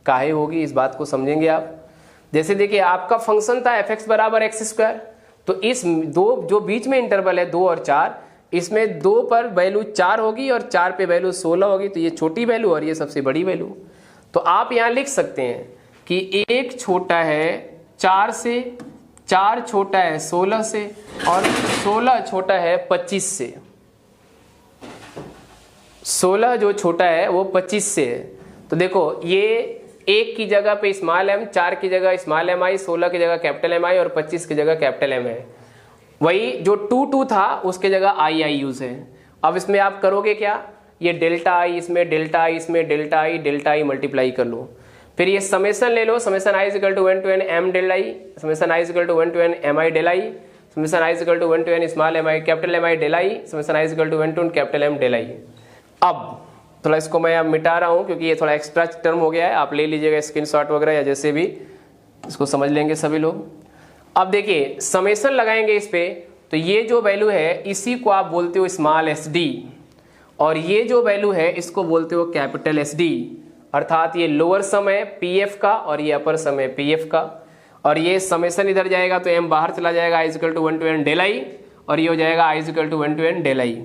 काहे होगी इस बात को समझेंगे आप। जैसे देखिए आपका फंक्शन था f(x) बराबर x², तो इस दो जो बीच में इंटरवल है 2 और 4, इसमें 2 पर वैल्यू 4 होगी और 4 पे वैल्यू 16 होगी, तो ये छोटी वैल्यू और ये सबसे बड़ी वैल्यू। तो आप यहाँ लिख सकते हैं कि एक छोटा है 4 से, 4 छोटा है 16 से और 16 छोटा है 25 से। 16 जो छोटा है वो 25 से है। तो देखो ये 1 की जगह पे स्मॉल m, 4 की जगह स्मॉल mi, 16 की जगह कैपिटल Mi और 25 की जगह कैपिटल M है। वही जो 2 था उसके जगह i यूज है। अब इसमें आप करोगे क्या, ये डेल्टा i इसमें, डेल्टा i इसमें, डेल्टा i मल्टीप्लाई कर लो। फिर ये समेशन ले लो, summation i equal to 1 to n m del i, summation i equal to 1 to n mi del i, summation i equal to 1 to n small mi capital Mi del i, summation i equal to 1 to n capital M del i। अब थोड़ा इसको मैं अब मिटा रहा हूँ क्योंकि ये थोड़ा एक्स्ट्रा टर्म हो गया है, आप ले लीजिएगा स्क्रीनशॉट वगैरह या जैसे भी इसको समझ लेंगे सभी लोग। अब देखिए समेशन लगाएंगे इस पे, तो ये जो वैल्यू है इसी को आप बोलते हो स्मॉल SD और ये जो वैल्यू है इसको बोलते हो कैपिटल SD, अर्थात ये लोअर सम है PF का और ये अपर सम है PF का। और ये समेशन इधर जाएगा तो m बाहर चला जाएगा, i equal to 1 to n del i, और ये हो जाएगा i equal to 1 to n del i.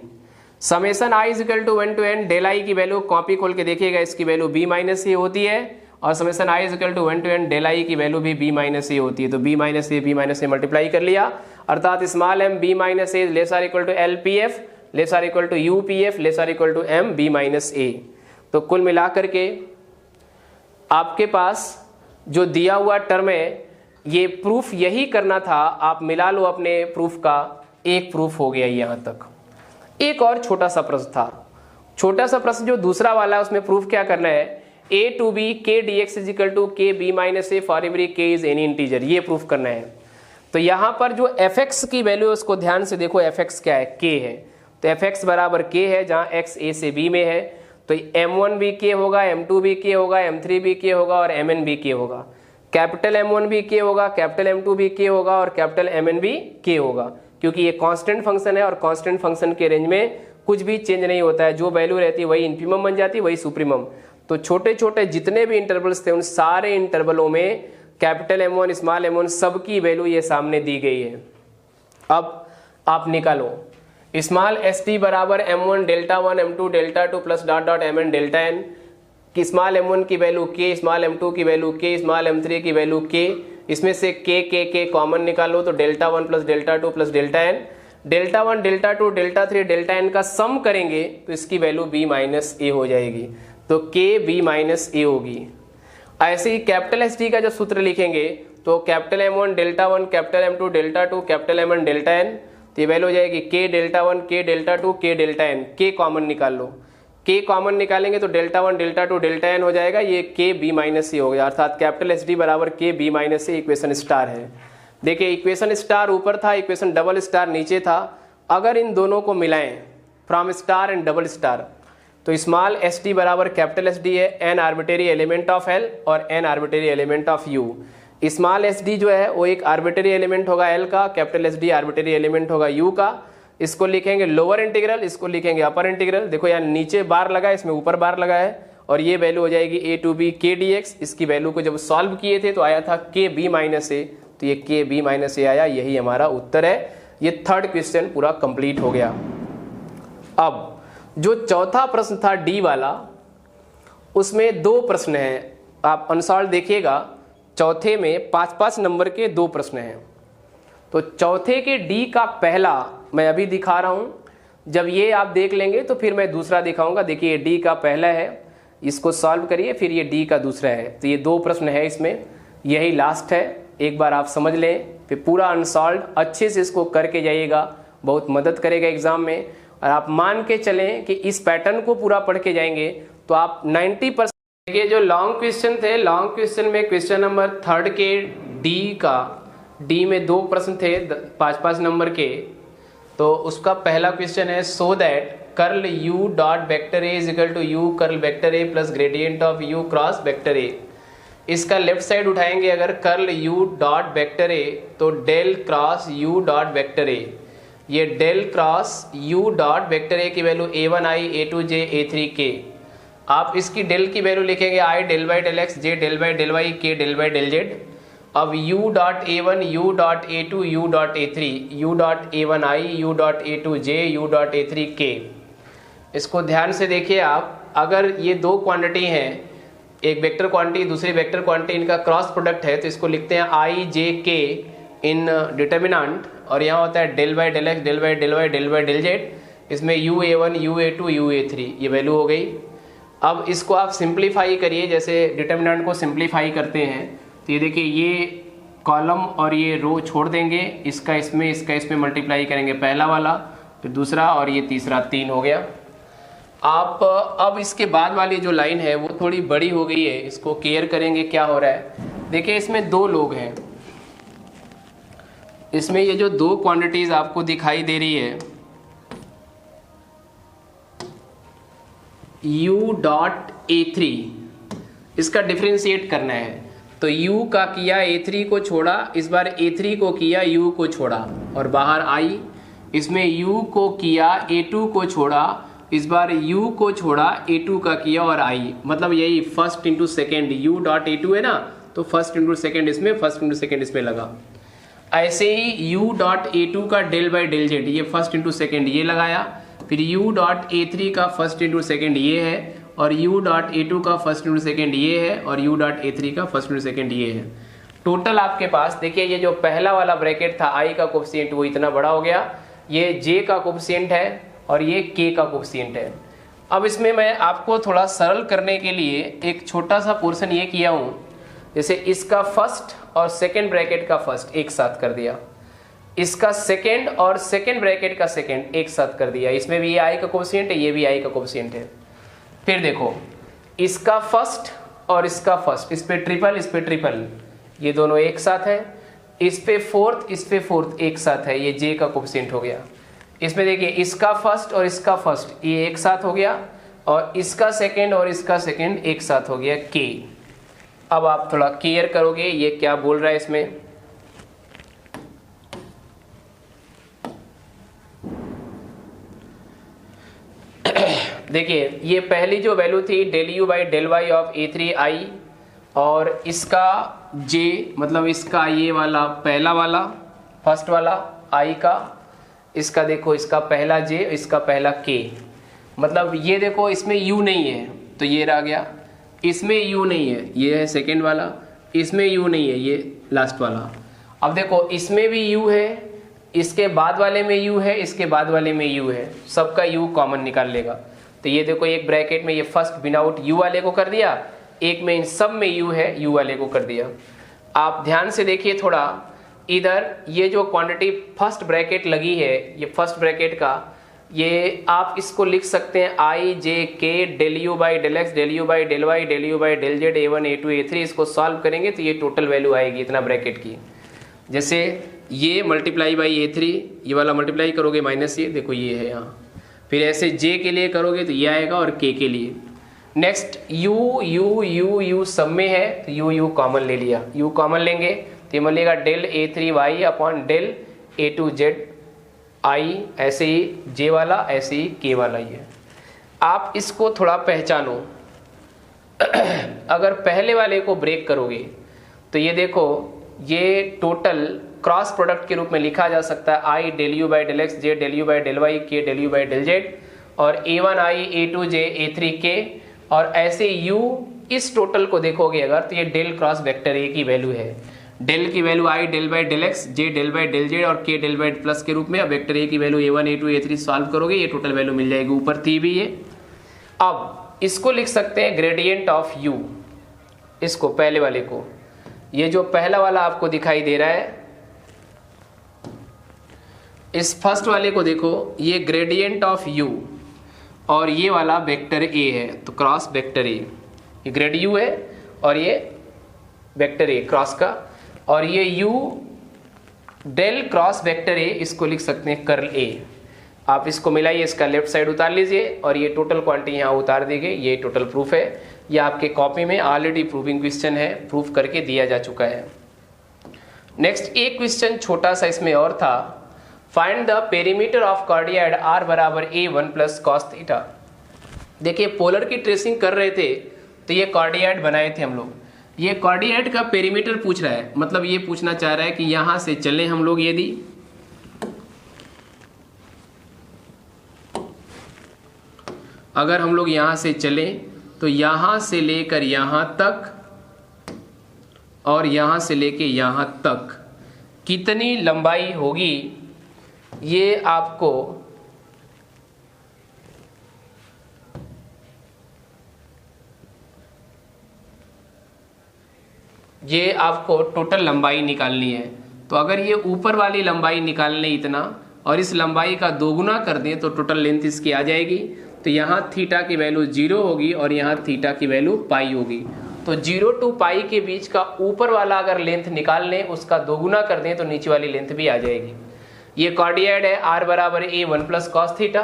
Summation i equal to 1 to n del i की वैल्यू कॉपी खोल के देखिएगा, इसकी वैल्यू b माइनस ए होती है, और summation i equal to 1 to n del i की वैल्यू भी b माइनस ए होती है। तो b माइनस ए मल्टीप्लाई कर लिया, अर्थात small m b minus a less r equal to L P F less r equal to U P F less r equal to m b minus a. तो कुल मिलाकर के आपके पास जो दिया हुआ टर्म है, ये प्रूफ यही करना था, आप मिला लो अपने प्रूफ का, एक प्रूफ हो गया यहाँ तक। एक और छोटा सा प्रश्न था, छोटा सा प्रश्न जो दूसरा वाला है, उसमें प्रूफ क्या करना है, a to b k dx is equal to k b minus a for every k is any integer, ये प्रूफ करना है। तो यहाँ पर जो fx की वैल्यू है उसको ध्यान से देखो, fx क्या है, k है, तो fx बराबर k है, जहाँ x a से b में है, तो m1 भी k होगा, m2 भी k होगा, m3 भी k होगा और mn भी k होगा। कैपिटल M1 भी k होगा, कैपिटल M2 भी k होगा और कैपिटल Mn भी k होगा, क्योंकि ये कांस्टेंट फंक्शन है और कांस्टेंट फंक्शन के रेंज में कुछ भी चेंज नहीं होता है, जो वैल्यू रहती है वही इन्फीमम बन जाती है, वही सुप्रीमम। तो छोटे छोटे जितने भी इंटरवल्स थे उन सारे इंटरवलों में कैपिटल M1 स्मॉल m1 सबकी वैल्यू ये सामने दी गई है। अब आप निकालो, स्मॉल एस टी बराबर m1 delta 1 m2 delta 2 plus dot dot mn delta n, कि स्मॉल m1 की वैल्यू k, स्मॉल m2 की वैल्यू k, स्मॉल m3 की वैल्यू k, इसमें से k कॉमन निकालो तो delta 1 plus delta 2 plus delta n, delta 1 delta 2 delta 3 delta n का सम करेंगे तो इसकी वैल्यू b माइनस ए हो जाएगी, तो k b माइनस ए होगी। ऐसे ही कैपिटल एस टी का जो सूत्र लिखेंगे तो capital M1 delta 1 capital M2 delta 2 capital Mn delta n, तो ये वैल्यू हो जाएगी k delta 1 k delta 2 k delta n, k common निकाल लो, k कॉमन निकालेंगे तो डेल्टा 1 डेल्टा 2 डेल्टा n हो जाएगा, ये k b माइनस ए हो गया, अर्थात कैपिटल एस डी बराबर k b माइनस ए इक्वेशन स्टार है। देखिए इक्वेशन स्टार ऊपर था, इक्वेशन डबल स्टार नीचे था, अगर इन दोनों को मिलाएं from star and double star तो स्मॉल एस टी बराबर कैपिटल एस डी है an arbitrary element of L और an arbitrary element of U. Small s d जो है वो एक आर्बिटरी एलिमेंट होगा एल का, capital S D arbitrary element होगा यू का। इसको लिखेंगे लोअर इंटीग्रल, इसको लिखेंगे अपर इंटीग्रल। देखो यहाँ नीचे बार लगा है, इसमें ऊपर बार लगा है, और ये वैल्यू हो जाएगी ए टू बी के डी एक्स। इसकी वैल्यू को जब सॉल्व किए थे तो आया था के बी माइनस ए, तो ये के बी माइनस ए आया, यही हमारा उत्तर है। ये थर्ड क्वेश्चन पूरा कंप्लीट हो गया। अब जो चौथा प्रश्न था डी वाला, उसमें दो प्रश्न हैं, आप अनसॉल्व देखिएगा। चौथे में 5-5 नंबर के दो प्रश्न हैं। तो चौथे के डी का पहला मैं अभी दिखा रहा हूं, जब ये आप देख लेंगे तो फिर मैं दूसरा दिखाऊंगा। देखिए डी का पहला है, इसको सॉल्व करिए, फिर ये डी का दूसरा है। तो ये दो प्रश्न है इसमें, यही लास्ट है। एक बार आप समझ लें, फिर पूरा अनसॉल्व अच्छे से इसको करके जाइएगा, बहुत मदद करेगा एग्जाम में। और आप मान के चलें कि इस पैटर्न को पूरा पढ़ के जाएंगे तो आप 90%। देखिए जो लॉन्ग क्वेश्चन थे, लॉन्ग क्वेश्चन में क्वेश्चन नंबर 3 के डी में दो प्रश्न थे 5-5 नंबर के। तो उसका पहला क्वेश्चन है so that curl u dot vector a is equal to u curl vector a plus gradient of u cross vector a. इसका लेफ्ट साइड उठाएंगे अगर curl u dot vector a तो del cross u dot vector a. ये del cross u dot vector a की value a1 i a2 j a3 k। आप इसकी del की value लिखेंगे i del by del x j del by del y k del by del z. अब u dot a1 u dot a2 u dot a3 u dot a1 i u dot a2 j u dot a3 k। इसको ध्यान से देखिए आप, अगर ये दो quantity हैं, एक वेक्टर क्वांटिटी दूसरी वेक्टर क्वांटिटी, इनका क्रॉस प्रोडक्ट है तो इसको लिखते हैं i j k in determinant, और यहाँ होता है del by del x del by del y del by del z. इसमें u a1 u a2 u a3 ये वैल्यू हो गई। अब इसको आप सिंप्लीफाई करिए, जैसे डिटर्मिनेंट को सिंप्लीफाई करते हैं तो ये देखिए ये कॉलम और ये रो छोड़ देंगे, इसका इसमें मल्टीप्लाई करेंगे, पहला वाला फिर दूसरा और ये तीसरा, 3 हो गया। आप अब इसके बाद वाली जो लाइन है वो थोड़ी बड़ी हो गई है, इसको केयर करेंगे क्या हो रहा है। देखिए इसमें दो लोग हैं, इसमें ये जो दो क्वांटिटीज आपको दिखाई दे रही है u डॉट a3, इसका डिफरेंशिएट करना है। तो u का किया a3 को छोड़ा, इस बार a3 को किया u को छोड़ा और बाहर i। इसमें u को किया a2 को छोड़ा, इस बार u को छोड़ा a2 का किया और i। मतलब यही first into second, u dot a2 है ना, तो तो फर्स्ट इंटू सेकेंड इसमें, फर्स्ट इंटू सेकेंड इसमें लगा। ऐसे ही u डॉट A2 का डेल बाई डेल जेड, ये फर्स्ट इंटू सेकेंड ये लगाया, फिर u डॉट A3 का फर्स्ट इंटू सेकेंड ये है, और u डॉट A2 का फर्स्ट इंटू सेकेंड ये है, और u डॉट A3 का फर्स्ट इंटू सेकेंड ये है। टोटल आपके पास देखिए, ये जो पहला वाला ब्रैकेट था i का कोफिशिएंट वो इतना बड़ा हो गया, ये j का कोफिशिएंट है और ये k का कोफिशिएंट है। अब इसमें मैं आपको थोड़ा सरल करने के लिए एक छोटा सा पोर्शन ये किया हूँ, जैसे इसका फर्स्ट और सेकेंड ब्रैकेट का फर्स्ट एक साथ कर दिया, इसका सेकेंड और सेकेंड ब्रैकेट का सेकेंड एक साथ कर दिया, इसमें भी ये i का कोफिशिएंट है, ये भी i का कोफिशिएंट है। फिर देखो इसका फर्स्ट और इसका फर्स्ट, इस पे ट्रिपल, ये दोनों एक साथ है, इस पे फोर्थ एक साथ है, ये j का कोफिशिएंट हो गया। इसमें देखिए इसका फर्स्ट और इसका फर्स्ट ये एक साथ हो गया, और इसका सेकेंड और इसका सेकेंड एक साथ हो गया k। अब आप थोड़ा क्लियर करोगे ये क्या बोल रहा है इसमें। देखिए ये पहली जो वैल्यू थी del u by del y of A3i, और इसका j मतलब इसका ये वाला पहला वाला फर्स्ट वाला i का, इसका देखो इसका पहला j, इसका पहला k, मतलब ये देखो इसमें u नहीं है तो ये रह गया, इसमें u नहीं है ये है सेकेंड वाला, इसमें u नहीं है ये लास्ट वाला। अब देखो इसमें भी u है, इसके बाद वाले में u है, इसके बाद वाले में u है, सबका u कॉमन निकाल लेगा। तो ये देखो एक ब्रैकेट में ये फर्स्ट विदाउट u वाले को कर दिया, एक में इन सब में u है u वाले को कर दिया। आप ध्यान से देखिए थोड़ा, इधर ये जो क्वांटिटी फर्स्ट ब्रैकेट लगी है, ये फर्स्ट ब्रैकेट का, ये आप इसको लिख सकते हैं i j k del u by del x del u by del y del u by del z A1 A2 A3। इसको सॉल्व करेंगे तो ये टोटल वैल्यू आएगी इतना ब्रैकेट की। जैसे ये मल्टीप्लाई बाई A3, ये वाला मल्टीप्लाई करोगे माइनस ये देखो ये है यहाँ, फिर ऐसे j के लिए करोगे तो ये आएगा और k के लिए। नेक्स्ट u सब में है तो u कॉमन ले लिया, u कॉमन लेंगे तो ये मिलेगा del A3y upon del A2z i, ऐसे ही j वाला ऐसे ही k वाला। ये आप इसको थोड़ा पहचानो। अगर पहले वाले को ब्रेक करोगे तो ये देखो ये टोटल क्रॉस प्रोडक्ट के रूप में लिखा जा सकता है i del u by del x, j del u by del y, k del u by del z, और A1i A2j A3k, और ऐसे u इस टोटल को देखोगे अगर तो ये डेल क्रॉस वेक्टर a की वैल्यू है। डेल की value i del by del x, j del by del z और k डेल बाई प्लस के रूप में। अब वेक्टर a की value A1 A2 A3 solve करोगे ये टोटल वैल्यू मिल जाएगी, ऊपर थी भी ये। अब इसको लिख सकते हैं ग्रेडियंट ऑफ u, इसको पहले वाले को, ये जो पहला वाला आपको दिखाई दे रहा है इस फर्स्ट वाले को देखो, ये ग्रेडियंट ऑफ u और ये वाला वेक्टर a है तो क्रॉस वेक्टर a, ये ग्रेड u है और ये वेक्टर a क्रॉस का, और ये u del cross vector a, इसको लिख सकते हैं कर्ल a। आप इसको मिलाइए, इसका लेफ्ट साइड उतार लीजिए और ये टोटल क्वांटिटी यहाँ उतार दी गई, ये टोटल प्रूफ है। ये आपके कॉपी में ऑलरेडी प्रूविंग क्वेश्चन है, प्रूफ करके दिया जा चुका है। नेक्स्ट एक क्वेश्चन छोटा सा इसमें और था, find the perimeter of cardioid r बराबर a1 प्लस कॉस थीटा। देखिए पोलर की ट्रेसिंग कर रहे थे तो ये कार्डियाइड बनाए थे हम लोग, ये कार्डियाइड का पेरीमीटर पूछ रहा है, मतलब ये पूछना चाह रहा है कि यहां से चले हम लोग, यदि अगर हम लोग यहां से चले तो यहां से लेकर यहां तक और यहां से लेकर यहां तक कितनी लंबाई होगी, ये आपको टोटल लंबाई निकालनी है। तो अगर ये ऊपर वाली लंबाई निकालने इतना और इस लंबाई का दोगुना कर दें तो टोटल लेंथ इसकी आ जाएगी। तो यहाँ थीटा की वैल्यू 0 होगी और यहाँ थीटा की वैल्यू पाई होगी। तो 0 टू पाई के बीच का ऊपर वाला अगर लेंथ निकाल लें, उसका दोगुना कर दें तो नीचे वाली लेंथ भी आ जाएगी। ये कार्डियाइड है r बराबर a1 प्लस कॉस थीटा।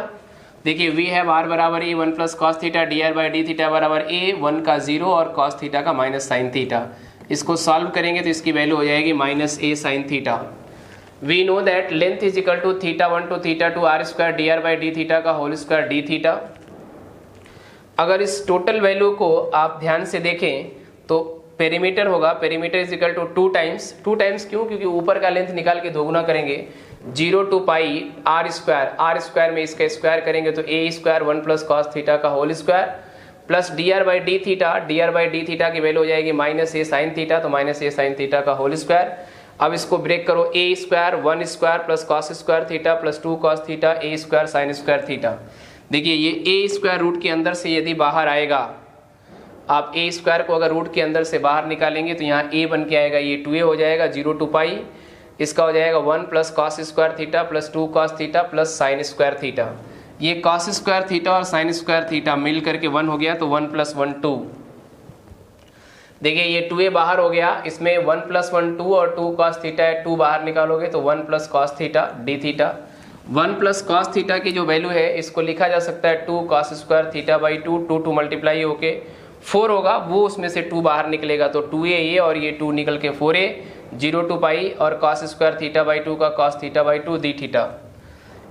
देखिए वी हैव r बराबर a1 plus cos theta, d r by d theta बराबर a1 का 0 और कॉस थीटा का माइनस साइन थीटा। इसको सॉल्व करेंगे तो इसकी वैल्यू हो जाएगी minus a sine theta. We know that length is equal to θ1 to θ2 r square d r by d theta का होल स्क्वायर डी थीटा। अगर इस टोटल वैल्यू को आप ध्यान से देखें तो पेरीमीटर होगा, perimeter is equal to 2 times क्यों, क्योंकि ऊपर का लेंथ निकाल के दोगुना करेंगे, 0 to पाई आर स्क्वायर में इसका स्क्वायर करेंगे तो a square 1 plus cos theta का whole square plus d by d theta की वैल्यू हो जाएगी माइनस ए साइन थीटा, तो माइनस ए साइन थीटा का होल स्क्वायर। अब इसको ब्रेक करो, a square 1 square plus cos square theta plus 2 cos theta a square sine square theta. देखिए ये ए स्क्वायर रूट के अंदर से यदि बाहर आएगा, आप ए स्क्वायर को अगर रूट के अंदर से बाहर निकालेंगे तो यहाँ ए बन के आएगा, ये 2a हो जाएगा, 0 to पाई इसका हो जाएगा 1 plus cos square theta plus 2 cos theta plus sign square theta. ये कॉस स्क्वायर थीटा और साइन स्क्वायर थीटा मिल करके 1 हो गया, तो 1 प्लस 1 2। देखिए ये 2a बाहर हो गया, इसमें 1 प्लस 1 2 और 2 कॉस थीटा है, 2 बाहर निकालोगे तो 1 plus cos theta D theta. 1 plus cos theta की जो वैल्यू है इसको लिखा जा सकता है 2 cos square theta by 2 multiply होके 4 होगा, वो उसमें से 2 बाहर निकलेगा तो 2a ये और ये 2 निकल के 4a, 0 to पाई और कॉस स्क्वायर थीटा बाई 2 का cos theta by 2 the theta.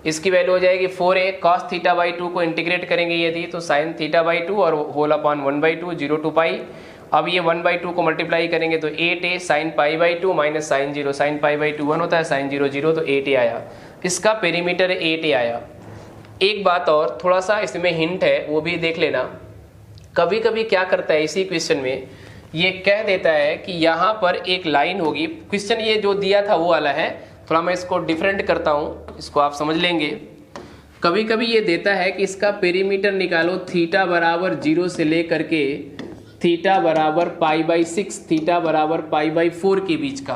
इसकी वैल्यू हो जाएगी 4a, कॉस थीटा बाई 2 को इंटीग्रेट करेंगे यदि तो साइन थीटा बाई 2 और होल अपॉन 1/2 0 to पाई। अब ये 1/2 को मल्टीप्लाई करेंगे तो 8a sine pi by 2 minus sine 0, sine pi by 2 1 होता है, साइन 0 0 तो 8a आया, इसका पेरीमीटर 8a आया। एक बात और थोड़ा सा इसमें हिंट है वो भी देख लेना, कभी कभी क्या करता है इसी क्वेश्चन में ये कह देता है कि यहाँ पर एक लाइन होगी, क्वेश्चन ये जो दिया था वो वाला है, थोड़ा मैं इसको डिफरेंट करता हूँ, इसको आप समझ लेंगे। कभी कभी ये देता है कि इसका पेरीमीटर निकालो थीटा बराबर 0 से लेकर के थीटा बराबर π/6 थीटा बराबर π/4 के बीच का,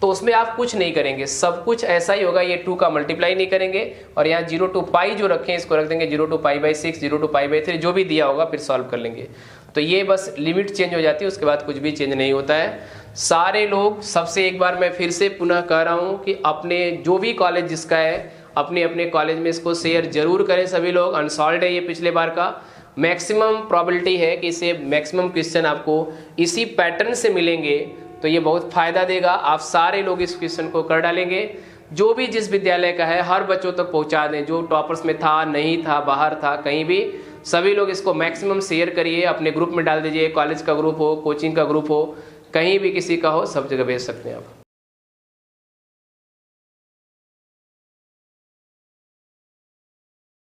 तो उसमें आप कुछ नहीं करेंगे, सब कुछ ऐसा ही होगा, ये 2 का मल्टीप्लाई नहीं करेंगे और यहाँ 0 to पाई जो रखें इसको रख देंगे 0 to π/6 0 to π/3 जो भी दिया होगा फिर सॉल्व कर लेंगे। तो ये बस लिमिट चेंज हो जाती है, उसके बाद कुछ भी चेंज नहीं होता है। सारे लोग, सबसे एक बार मैं फिर से पुनः कह रहा हूँ कि अपने जो भी कॉलेज जिसका है अपने अपने कॉलेज में इसको शेयर जरूर करें सभी लोग। अनसॉल्व्ड है ये पिछले बार का, मैक्सिमम प्रॉबिलिटी है कि इसे मैक्सिमम क्वेश्चन आपको इसी पैटर्न से मिलेंगे, तो ये बहुत फायदा देगा। आप सारे लोग इस क्वेश्चन को कर डालेंगे, जो भी जिस विद्यालय का है हर बच्चों तक पहुंचा दें, जो टॉपर्स में था नहीं था बाहर था कहीं भी, सभी लोग इसको मैक्सिमम शेयर करिए, अपने ग्रुप में डाल दीजिए, कॉलेज का ग्रुप हो कोचिंग का ग्रुप हो कहीं भी किसी का हो सब जगह भेज सकते हैं आप।